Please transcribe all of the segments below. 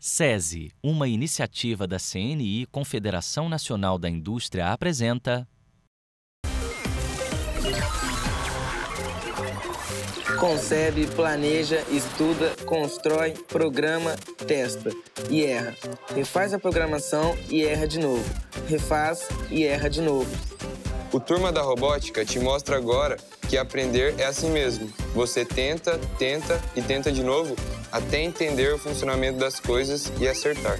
SESI, uma iniciativa da CNI, Confederação Nacional da Indústria, apresenta... Concebe, planeja, estuda, constrói, programa, testa e erra. Refaz a programação e erra de novo. Refaz e erra de novo. O Turma da Robótica te mostra agora que aprender é assim mesmo. Você tenta, tenta e tenta de novo até entender o funcionamento das coisas e acertar.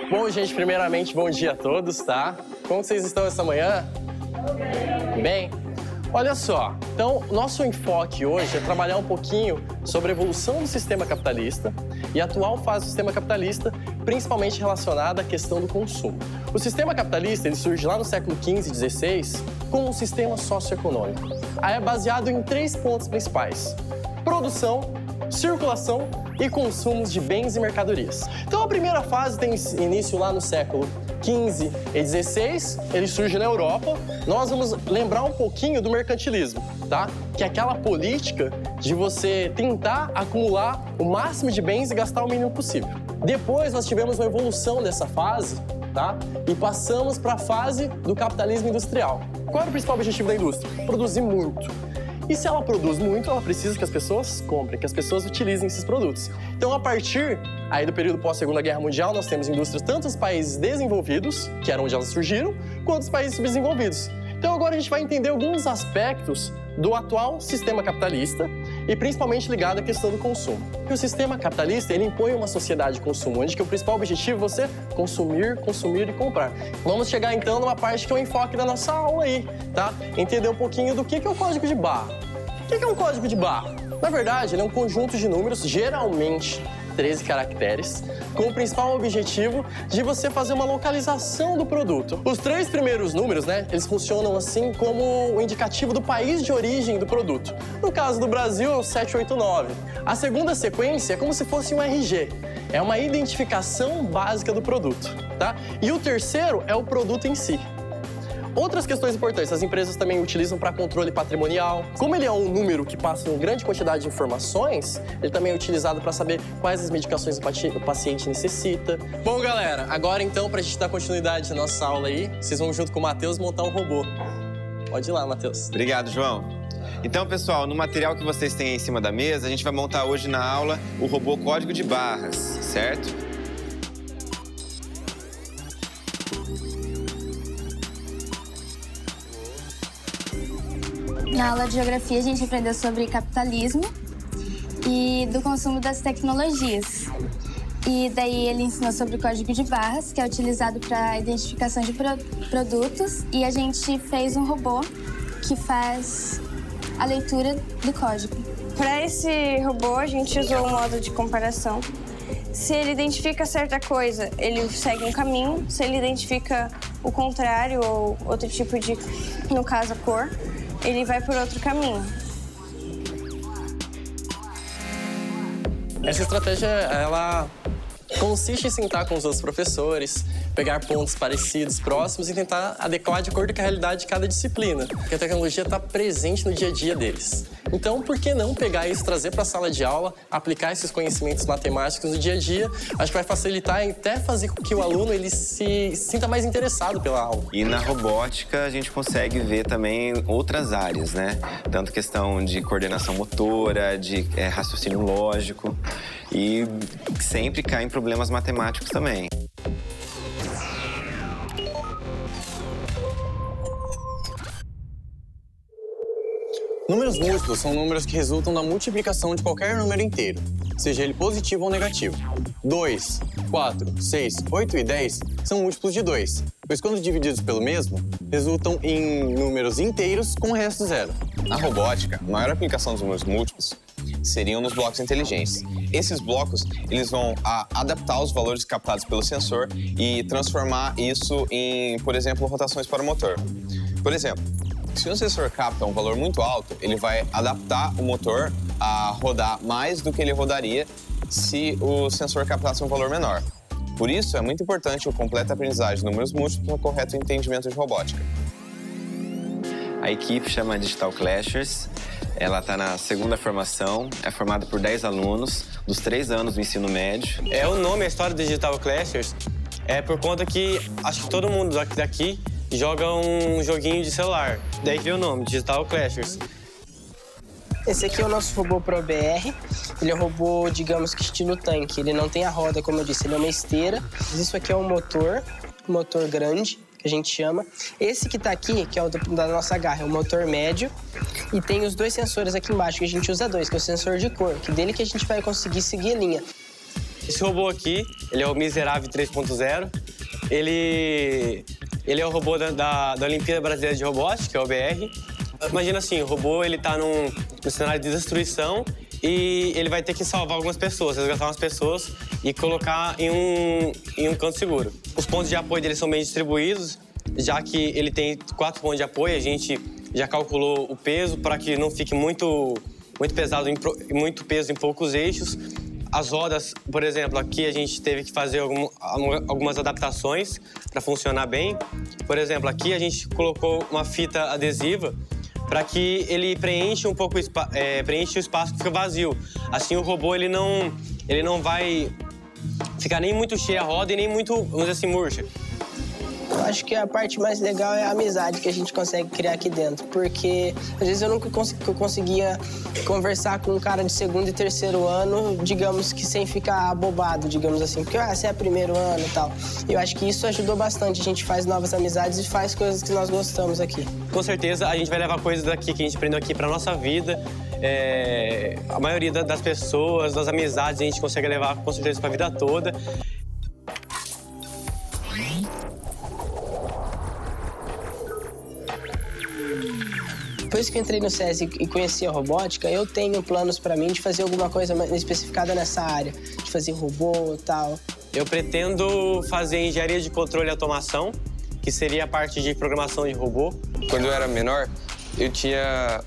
Bom, gente, primeiramente, bom dia a todos, tá? Como vocês estão essa manhã? Bem, olha só. Então, nosso enfoque hoje é trabalhar um pouquinho sobre a evolução do sistema capitalista e a atual fase do sistema capitalista, principalmente relacionada à questão do consumo. O sistema capitalista, ele surge lá no século XV e XVI como um sistema socioeconômico. Aí é baseado em 3 pontos principais: produção, circulação e consumos de bens e mercadorias. Então, a primeira fase tem início lá no século XV e XVI, ele surge na Europa. Nós vamos lembrar um pouquinho do mercantilismo, tá? Que é aquela política de você tentar acumular o máximo de bens e gastar o mínimo possível. Depois, nós tivemos uma evolução dessa fase, tá? E passamos para a fase do capitalismo industrial. Qual era o principal objetivo da indústria? Produzir muito. E se ela produz muito, ela precisa que as pessoas comprem, que as pessoas utilizem esses produtos. Então, a partir aí do período pós-Segunda Guerra Mundial, nós temos indústrias tanto nos países desenvolvidos, que era onde elas surgiram, quanto nos países subdesenvolvidos. Então, agora a gente vai entender alguns aspectos do atual sistema capitalista e principalmente ligado à questão do consumo. E o sistema capitalista, ele impõe uma sociedade de consumo, onde que o principal objetivo é você consumir, consumir e comprar. Vamos chegar então numa parte que é o enfoque da nossa aula aí, tá? Entender um pouquinho do que é o código de barra. O que é um código de barra? Na verdade, ele é um conjunto de números, geralmente 13 caracteres, com o principal objetivo de você fazer uma localização do produto. Os 3 primeiros números, né, eles funcionam assim como o indicativo do país de origem do produto. No caso do Brasil, é o 789. A segunda sequência é como se fosse um RG. É uma identificação básica do produto, tá? E o terceiro é o produto em si. Outras questões importantes, as empresas também utilizam para controle patrimonial. Como ele é um número que passa uma grande quantidade de informações, ele também é utilizado para saber quais as medicações o paciente necessita. Bom, galera, agora então, para a gente dar continuidade à nossa aula aí, vocês vão junto com o Matheus montar um robô. Pode ir lá, Matheus. Obrigado, João. Então, pessoal, no material que vocês têm aí em cima da mesa, a gente vai montar hoje na aula o robô código de barras, certo? Na aula de geografia, a gente aprendeu sobre capitalismo e do consumo das tecnologias. E daí ele ensinou sobre o código de barras, que é utilizado para identificação de produtos. E a gente fez um robô que faz a leitura do código. Para esse robô, a gente usou um modo de comparação. Se ele identifica certa coisa, ele segue um caminho. Se ele identifica o contrário ou outro tipo de, no caso, a cor, ele vai por outro caminho. Essa estratégia, ela consiste em sentar com os outros professores, pegar pontos parecidos, próximos e tentar adequar de acordo com a realidade de cada disciplina, porque a tecnologia está presente no dia a dia deles. Então, por que não pegar isso, trazer para a sala de aula, aplicar esses conhecimentos matemáticos no dia a dia? Acho que vai facilitar e até fazer com que o aluno ele se sinta mais interessado pela aula. E na robótica a gente consegue ver também outras áreas, né? Tanto questão de coordenação motora, de raciocínio lógico e sempre cai em problemas matemáticos também. Números múltiplos são números que resultam da multiplicação de qualquer número inteiro, seja ele positivo ou negativo. 2, 4, 6, 8 e 10 são múltiplos de 2, pois quando divididos pelo mesmo, resultam em números inteiros com o resto zero. Na robótica, a maior aplicação dos números múltiplos seriam nos blocos inteligentes. Esses blocos, eles vão adaptar os valores captados pelo sensor e transformar isso em, por exemplo, rotações para o motor. Por exemplo, se o sensor capta um valor muito alto, ele vai adaptar o motor a rodar mais do que ele rodaria se o sensor captasse um valor menor. Por isso, é muito importante o completo aprendizagem de números múltiplos para o correto entendimento de robótica. A equipe chama Digital Clashers. Ela está na segunda formação, é formada por 10 alunos, dos 3 anos do ensino médio. O nome, a história do Digital Clashers, é por conta que acho que todo mundo daqui joga um joguinho de celular. Daí que veio o nome, Digital Clashers. Esse aqui é o nosso robô ProBR. Ele é um robô, digamos que estilo tanque. Ele não tem a roda, como eu disse, ele é uma esteira. Isso aqui é um motor grande, que a gente chama. Esse que tá aqui, que é o da nossa garra, é o motor médio. E tem os 2 sensores aqui embaixo, que a gente usa 2, que é o sensor de cor, que dele que a gente vai conseguir seguir a linha. Esse robô aqui, ele é o Miserável 3.0. Ele é o robô da Olimpíada Brasileira de Robótica, que é o OBR. Imagina assim, o robô ele tá num cenário de destruição e ele vai ter que salvar algumas pessoas, resgatar umas pessoas e colocar em um canto seguro. Os pontos de apoio dele são bem distribuídos, já que ele tem 4 pontos de apoio, a gente já calculou o peso para que não fique muito pesado, muito peso em poucos eixos. As rodas, por exemplo, aqui a gente teve que fazer algumas adaptações para funcionar bem. Por exemplo, aqui a gente colocou uma fita adesiva para que ele preencha um pouco preenche o espaço que fica vazio. Assim o robô ele não vai ficar nem muito cheia a roda e nem muito, vamos dizer assim, murcha. Eu acho que a parte mais legal é a amizade que a gente consegue criar aqui dentro, porque às vezes eu nunca conseguia conversar com um cara de 2º e 3º ano, digamos que sem ficar abobado, digamos assim, porque você é 1º ano e tal. Eu acho que isso ajudou bastante, a gente faz novas amizades e faz coisas que nós gostamos aqui. Com certeza a gente vai levar coisas daqui que a gente aprendeu aqui para nossa vida. A maioria das pessoas, das amizades, a gente consegue levar com certeza para a vida toda. Depois que eu entrei no SESI e conheci a robótica, eu tenho planos para mim de fazer alguma coisa mais especificada nessa área, de fazer robô e tal. Eu pretendo fazer engenharia de controle e automação, que seria a parte de programação de robô. Quando eu era menor, eu tinha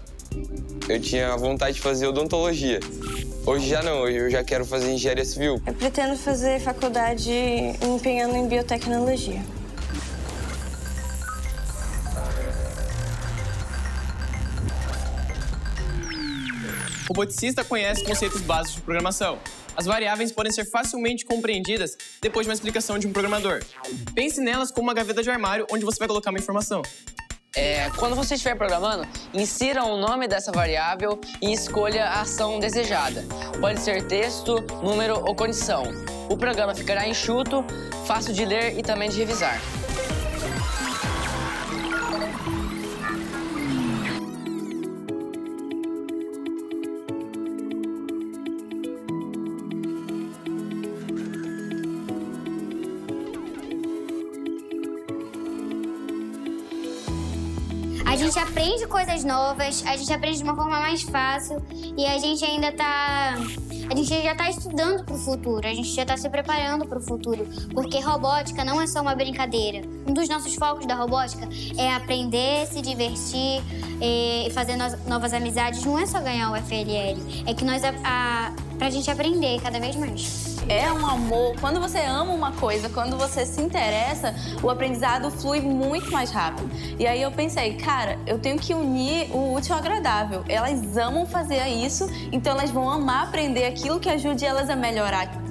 vontade de fazer odontologia. Hoje já não, hoje eu já quero fazer engenharia civil. Eu pretendo fazer faculdade me empenhando em biotecnologia. O roboticista conhece conceitos básicos de programação. As variáveis podem ser facilmente compreendidas depois de uma explicação de um programador. Pense nelas como uma gaveta de armário onde você vai colocar uma informação. Quando você estiver programando, insira o nome dessa variável e escolha a ação desejada. Pode ser texto, número ou condição. O programa ficará enxuto, fácil de ler e também de revisar. A gente aprende coisas novas, a gente aprende de uma forma mais fácil e a gente ainda tá... A gente já tá estudando pro futuro, a gente já tá se preparando pro futuro, porque robótica não é só uma brincadeira. Um dos nossos focos da robótica é aprender, se divertir e fazer novas amizades. Não é só ganhar o FLL, é que pra gente aprender cada vez mais. É um amor. Quando você ama uma coisa, quando você se interessa, o aprendizado flui muito mais rápido. E aí eu pensei, cara, eu tenho que unir o útil ao agradável. Elas amam fazer isso, então elas vão amar aprender aquilo que ajude elas a melhorar.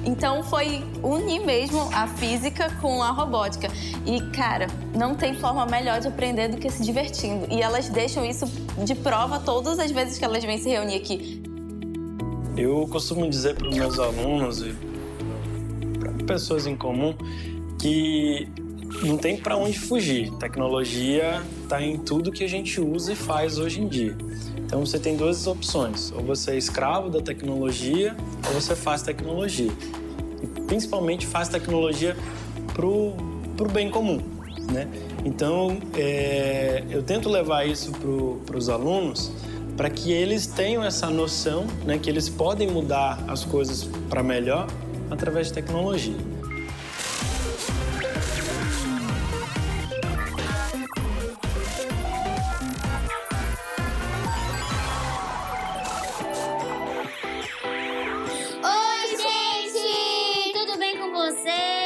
Então foi unir mesmo a física com a robótica. E, cara, não tem forma melhor de aprender do que se divertindo. E elas deixam isso de prova todas as vezes que elas vêm se reunir aqui. Eu costumo dizer para os meus alunos e para pessoas em comum que não tem para onde fugir. Tecnologia está em tudo que a gente usa e faz hoje em dia. Então você tem 2 opções, ou você é escravo da tecnologia ou você faz tecnologia. E principalmente faz tecnologia pro bem comum, né? Então eu tento levar isso para os alunos para que eles tenham essa noção, né, que eles podem mudar as coisas para melhor através de tecnologia. Oi, gente! Tudo bem com vocês?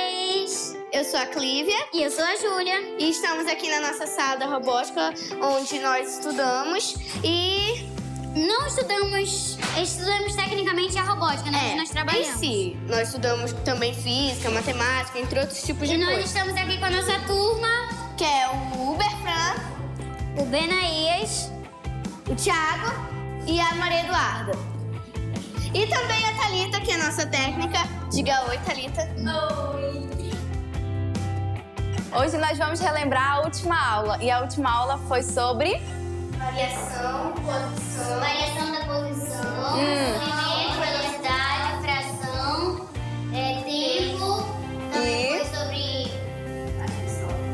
Clívia. E eu sou a Júlia. E estamos aqui na nossa sala da robótica, onde nós estudamos e... Não estudamos tecnicamente a robótica, né? Nós trabalhamos. Em si, nós estudamos também física, matemática, entre outros tipos de coisas. E nós estamos aqui com a nossa turma, que é o Uberfran, o Benaías, o Thiago e a Maria Eduarda. E também a Thalita, que é a nossa técnica. Diga oi, Thalita. Oi. Hoje nós vamos relembrar a última aula. E a última aula foi sobre... Variação, posição. Variação da posição, movimento, velocidade, fração, tempo. Também foi sobre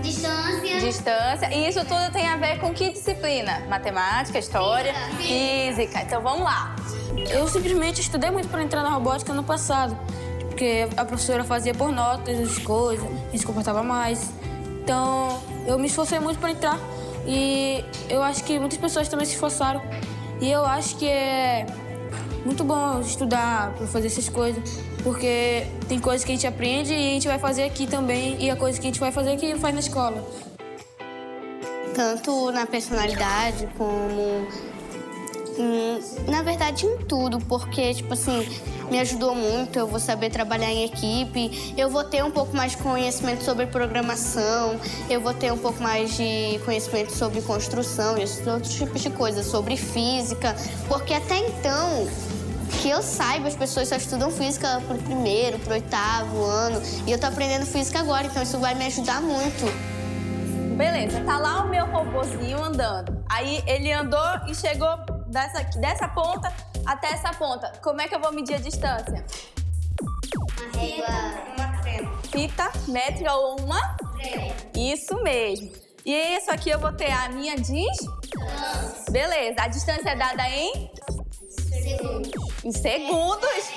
distância. Distância. E isso tudo tem a ver com que disciplina? Matemática, história, física. Então vamos lá. Eu simplesmente estudei muito para entrar na robótica no passado, porque a professora fazia por notas as coisas, a gente se comportava mais. Então eu me esforcei muito para entrar. E eu acho que muitas pessoas também se esforçaram. E eu acho que é muito bom estudar para fazer essas coisas, porque tem coisas que a gente aprende e a gente vai fazer aqui também, e a coisa que a gente vai fazer aqui faz na escola. Tanto na personalidade como... na verdade, em tudo, porque, tipo assim, me ajudou muito, eu vou saber trabalhar em equipe, eu vou ter um pouco mais de conhecimento sobre programação, eu vou ter um pouco mais de conhecimento sobre construção e esses outros tipos de coisas, sobre física, porque até então, que eu saiba, as pessoas só estudam física pro primeiro, pro 8º ano, e eu tô aprendendo física agora, então isso vai me ajudar muito. Beleza, tá lá o meu robozinho andando, aí ele andou e chegou dessa ponta até essa ponta. Como é que eu vou medir a distância? Fita métrica ou uma? Isso mesmo. E isso aqui eu vou ter a minha distância. Beleza. A distância é dada em? Segundos. Em segundos?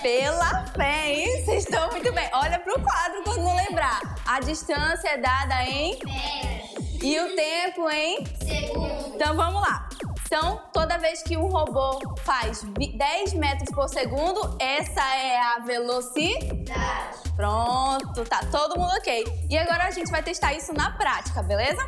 Pela fé, hein? Vocês estão muito bem. Olha pro quadro quando não lembrar. A distância é dada em? E o tempo em? Segundos. Então vamos lá. Então, toda vez que um robô faz 10 metros por segundo, essa é a velocidade. Pronto, tá todo mundo ok. E agora a gente vai testar isso na prática, beleza?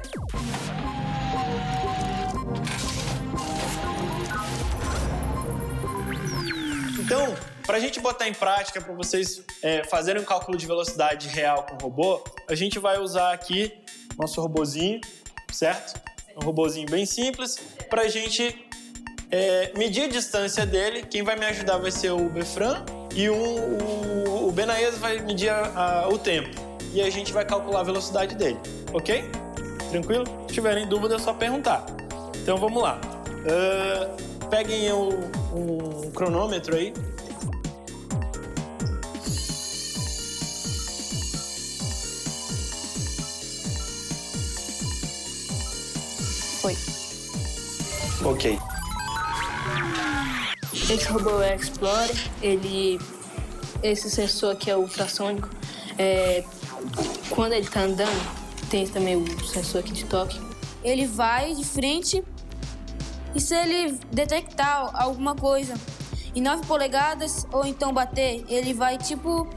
Então, para a gente botar em prática, para vocês fazerem um cálculo de velocidade real com o robô, a gente vai usar aqui nosso robozinho, certo? Um robozinho bem simples, para a gente medir a distância dele. Quem vai me ajudar vai ser o Befran e o Benaías vai medir o tempo. E a gente vai calcular a velocidade dele, ok? Tranquilo? Se tiverem dúvida é só perguntar. Então vamos lá. Peguem um cronômetro aí. Foi. Ok. Esse robô é Explorer, esse sensor aqui é ultrassônico. Quando ele tá andando, tem também o sensor aqui de toque. Ele vai de frente e se ele detectar alguma coisa em 9 polegadas ou então bater, ele vai tipo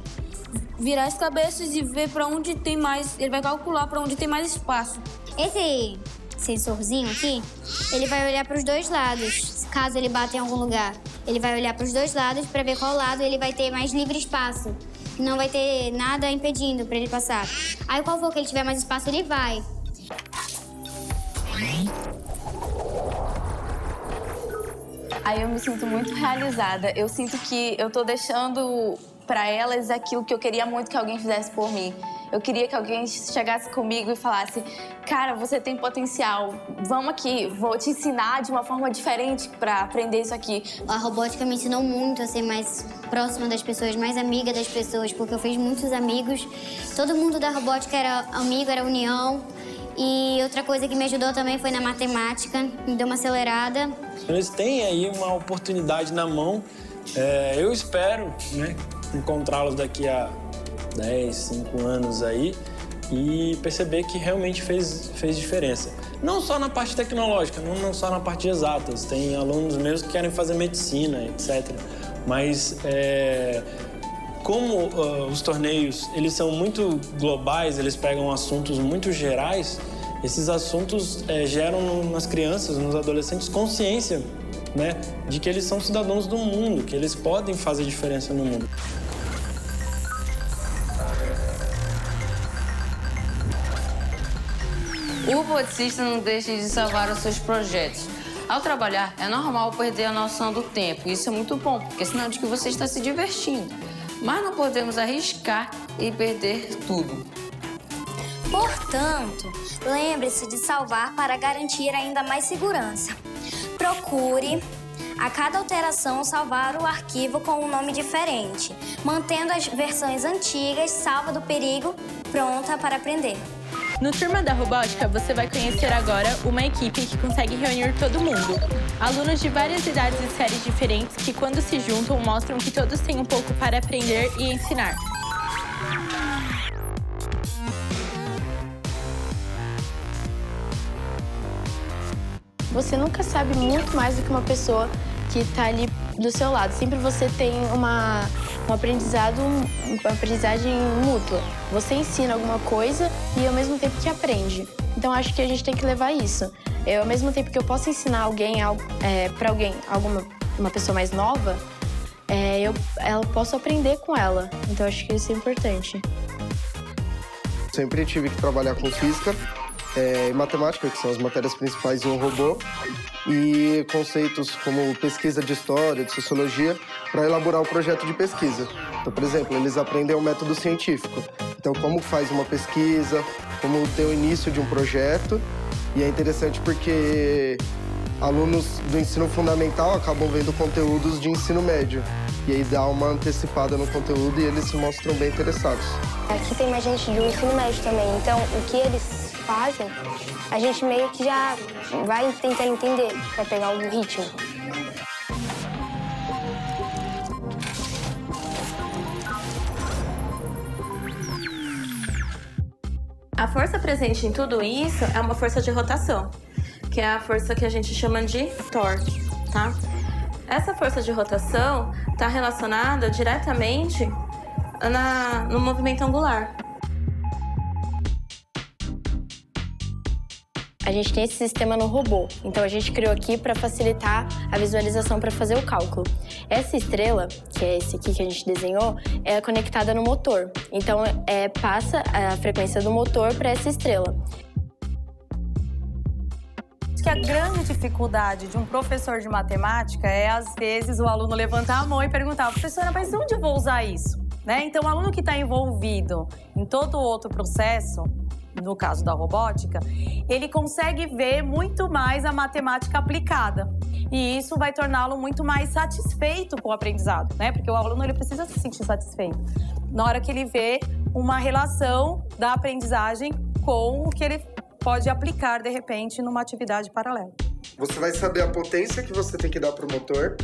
virar as cabeças e ver para onde tem mais, ele vai calcular para onde tem mais espaço. Esse sensorzinho aqui, ele vai olhar para os dois lados, caso ele bata em algum lugar. Ele vai olhar para os dois lados para ver qual lado ele vai ter mais livre espaço. Não vai ter nada impedindo para ele passar. Aí qual for que ele tiver mais espaço, ele vai. Aí eu me sinto muito realizada. Eu sinto que eu tô deixando para elas aquilo que eu queria muito que alguém fizesse por mim. Eu queria que alguém chegasse comigo e falasse: cara, você tem potencial, vamos aqui, vou te ensinar de uma forma diferente para aprender isso aqui. A robótica me ensinou muito a ser mais próxima das pessoas, mais amiga das pessoas, porque eu fiz muitos amigos. Todo mundo da robótica era amigo, era união. E outra coisa que me ajudou também foi na matemática, me deu uma acelerada. Eles têm aí uma oportunidade na mão. Eu espero, né, encontrá-los daqui a 10, 5 anos aí e perceber que realmente fez diferença. Não só na parte tecnológica, não só na parte de exatas. Tem alunos meus que querem fazer medicina, etc. Mas como os torneios eles são muito globais, eles pegam assuntos muito gerais, esses assuntos geram nas crianças, nos adolescentes, consciência, né, de que eles são cidadãos do mundo, que eles podem fazer diferença no mundo. O roboticista não deixa de salvar os seus projetos. Ao trabalhar, é normal perder a noção do tempo. Isso é muito bom, porque é sinal de que você está se divertindo. Mas não podemos arriscar e perder tudo. Portanto, lembre-se de salvar para garantir ainda mais segurança. Procure, a cada alteração, salvar o arquivo com um nome diferente, mantendo as versões antigas, salva do perigo, pronta para aprender. No Turma da Robótica, você vai conhecer agora uma equipe que consegue reunir todo mundo. Alunos de várias idades e séries diferentes que, quando se juntam, mostram que todos têm um pouco para aprender e ensinar. Você nunca sabe muito mais do que uma pessoa que está ali do seu lado. Sempre você tem uma aprendizagem mútua. Você ensina alguma coisa e ao mesmo tempo que aprende. Então acho que a gente tem que levar isso. Ao mesmo tempo que eu posso ensinar alguém para uma pessoa mais nova, eu posso aprender com ela. Então acho que isso é importante. Sempre tive que trabalhar com física e matemática, que são as matérias principais de um robô, e conceitos como pesquisa de história, de sociologia, para elaborar um projeto de pesquisa. Então, por exemplo, eles aprendem o método científico. Então, como faz uma pesquisa, como ter o início de um projeto. E é interessante porque alunos do ensino fundamental acabam vendo conteúdos de ensino médio. E aí dá uma antecipada no conteúdo e eles se mostram bem interessados. Aqui tem mais gente do ensino médio também, então o que eles fazem, a gente meio que já vai tentar entender, para pegar o ritmo. A força presente em tudo isso é uma força de rotação, que é a força que a gente chama de torque, tá? Essa força de rotação está relacionada diretamente no movimento angular. A gente tem esse sistema no robô, então a gente criou aqui para facilitar a visualização para fazer o cálculo. Essa estrela, que é esse aqui que a gente desenhou, é conectada no motor. Então passa a frequência do motor para essa estrela. Acho que a grande dificuldade de um professor de matemática é, às vezes, o aluno levantar a mão e perguntar: professora, mas onde eu vou usar isso? Né? Então, o aluno que está envolvido em todo outro processo, no caso da robótica, ele consegue ver muito mais a matemática aplicada. E isso vai torná-lo muito mais satisfeito com o aprendizado, né? Porque o aluno ele precisa se sentir satisfeito na hora que ele vê uma relação da aprendizagem com o que ele pode aplicar, de repente, numa atividade paralela. Você vai saber a potência que você tem que dar para o motor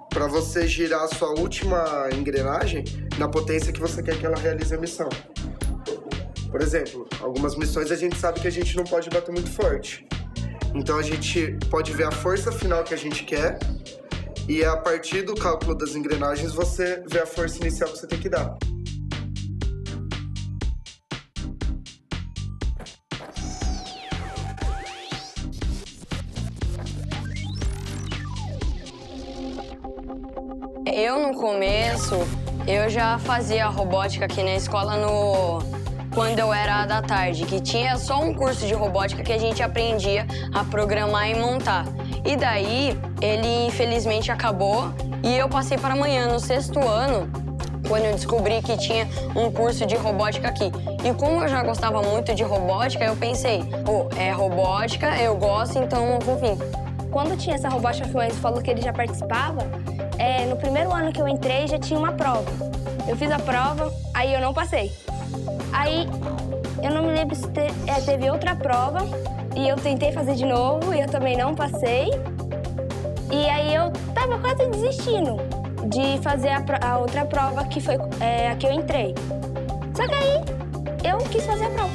para você girar a sua última engrenagem na potência que você quer que ela realize a missão. Por exemplo, algumas missões a gente sabe que a gente não pode bater muito forte. Então a gente pode ver a força final que a gente quer e a partir do cálculo das engrenagens você vê a força inicial que você tem que dar. Eu, no começo, eu já fazia robótica aqui na escola quando eu era da tarde, que tinha só um curso de robótica que a gente aprendia a programar e montar. E daí, ele infelizmente acabou e eu passei para amanhã, no 6º ano, quando eu descobri que tinha um curso de robótica aqui. E como eu já gostava muito de robótica, eu pensei, é robótica, eu gosto, então eu vou vir. Quando tinha essa robótica que o Enzo falou que ele já participava, no primeiro ano que eu entrei já tinha uma prova. Eu fiz a prova, aí eu não passei. Aí eu não me lembro se teve outra prova e eu tentei fazer de novo e eu também não passei. E aí eu tava quase desistindo de fazer a outra prova que foi a que eu entrei. Só que aí eu quis fazer a prova.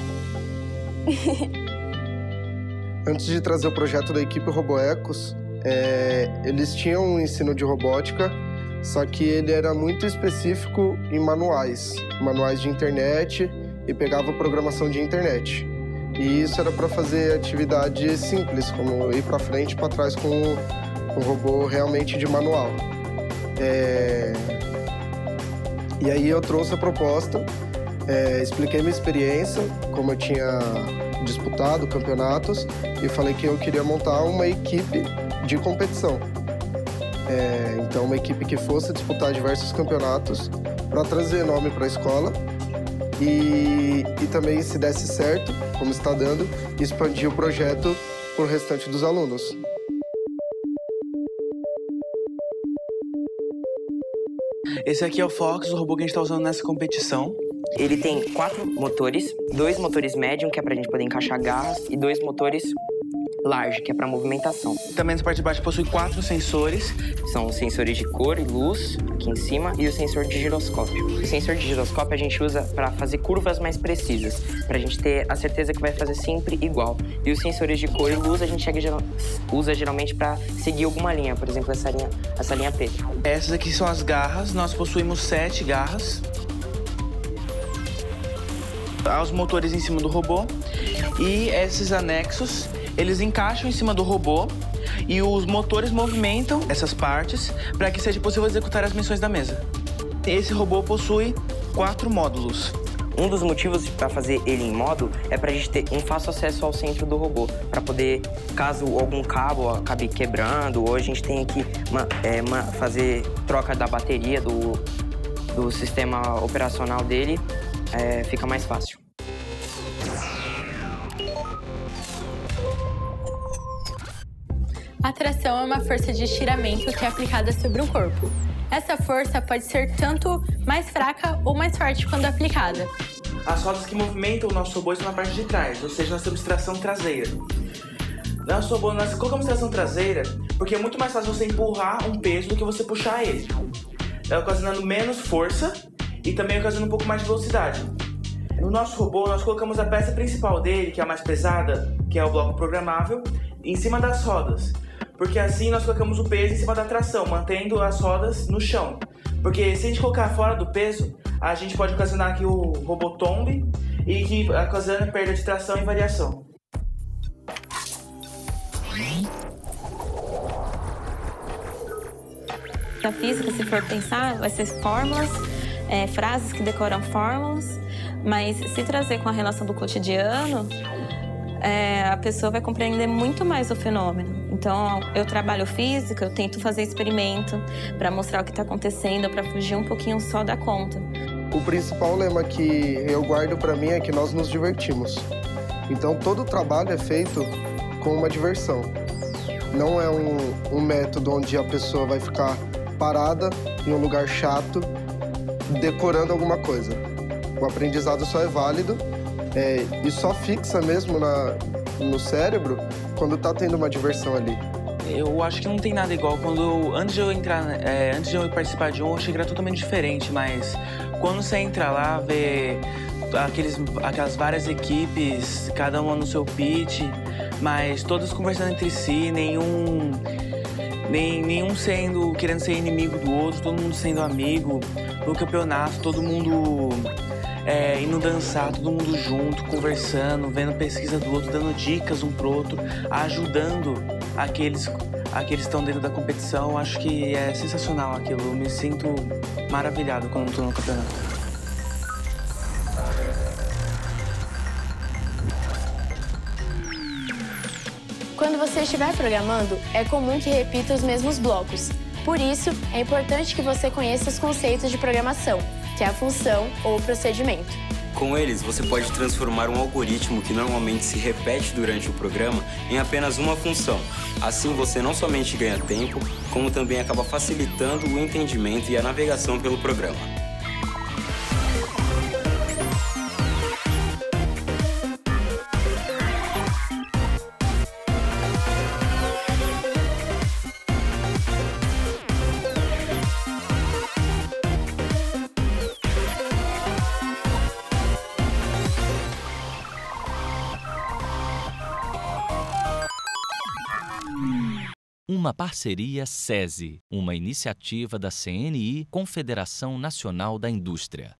Antes de trazer o projeto da equipe RoboEcos, eles tinham um ensino de robótica, só que ele era muito específico em manuais de internet e pegava programação de internet. E isso era para fazer atividades simples, como ir para frente e para trás com um robô realmente de manual. E aí eu trouxe a proposta, expliquei minha experiência, como eu tinha disputado campeonatos, e falei que eu queria montar uma equipe de competição. Então, uma equipe que fosse disputar diversos campeonatos para trazer nome para a escola e também, se desse certo, como está dando, expandir o projeto para o restante dos alunos. Esse aqui é o Fox, o robô que a gente está usando nessa competição. Ele tem 4 motores, 2 motores médium, que é pra gente poder encaixar garras, e 2 motores large, que é pra movimentação. Também nessa parte de baixo possui 4 sensores. São os sensores de cor e luz, aqui em cima, e o sensor de giroscópio. O sensor de giroscópio a gente usa para fazer curvas mais precisas, pra gente ter a certeza que vai fazer sempre igual. E os sensores de cor e luz a gente usa geralmente para seguir alguma linha, por exemplo, essa linha P. Essas aqui são as garras, nós possuímos 7 garras. Os motores em cima do robô e esses anexos, eles encaixam em cima do robô e os motores movimentam essas partes para que seja possível executar as missões da mesa. Esse robô possui 4 módulos. Um dos motivos para fazer ele em módulo é para a gente ter um fácil acesso ao centro do robô, para poder, caso algum cabo acabe quebrando, ou a gente tenha que fazer troca da bateria do sistema operacional dele, fica mais fácil. A tração é uma força de estiramento que é aplicada sobre um corpo. Essa força pode ser tanto mais fraca ou mais forte quando aplicada. As rodas que movimentam o nosso robô estão na parte de trás, ou seja, nós temos tração traseira. Nosso robô, nós colocamos tração traseira porque é muito mais fácil você empurrar um peso do que você puxar ele, ocasionando menos força e também ocasionando um pouco mais de velocidade. No nosso robô, nós colocamos a peça principal dele, que é a mais pesada, que é o bloco programável, em cima das rodas. Porque assim nós colocamos o peso em cima da tração, mantendo as rodas no chão. Porque se a gente colocar fora do peso, a gente pode ocasionar que o robô tombe e que ocasiona perda de tração e variação. Na física, se for pensar, vai ser fórmulas, frases que decoram fórmulas, mas se trazer com a relação do cotidiano, a pessoa vai compreender muito mais o fenômeno. Então, eu trabalho física, eu tento fazer experimento para mostrar o que está acontecendo, para fugir um pouquinho só da conta. O principal lema que eu guardo para mim é que nós nos divertimos. Então, todo o trabalho é feito com uma diversão. Não é um método onde a pessoa vai ficar parada em um lugar chato, decorando alguma coisa. O aprendizado só é válido e só fixa mesmo no cérebro quando tá tendo uma diversão ali. Eu acho que não tem nada igual. Antes de eu participar de um, eu achei que era totalmente diferente, mas quando você entra lá, vê aquelas várias equipes, cada uma no seu pitch, mas todas conversando entre si, nenhum querendo ser inimigo do outro, todo mundo sendo amigo. No campeonato, todo mundo indo dançar, todo mundo junto, conversando, vendo pesquisa do outro, dando dicas um pro outro, ajudando aqueles que estão dentro da competição. Acho que é sensacional aquilo. Eu me sinto maravilhado quando estou no campeonato. Quando você estiver programando, é comum que repita os mesmos blocos. Por isso, é importante que você conheça os conceitos de programação, que é a função ou o procedimento. Com eles, você pode transformar um algoritmo que normalmente se repete durante o programa em apenas uma função. Assim, você não somente ganha tempo, como também acaba facilitando o entendimento e a navegação pelo programa. Uma parceria SESI, uma iniciativa da CNI, Confederação Nacional da Indústria.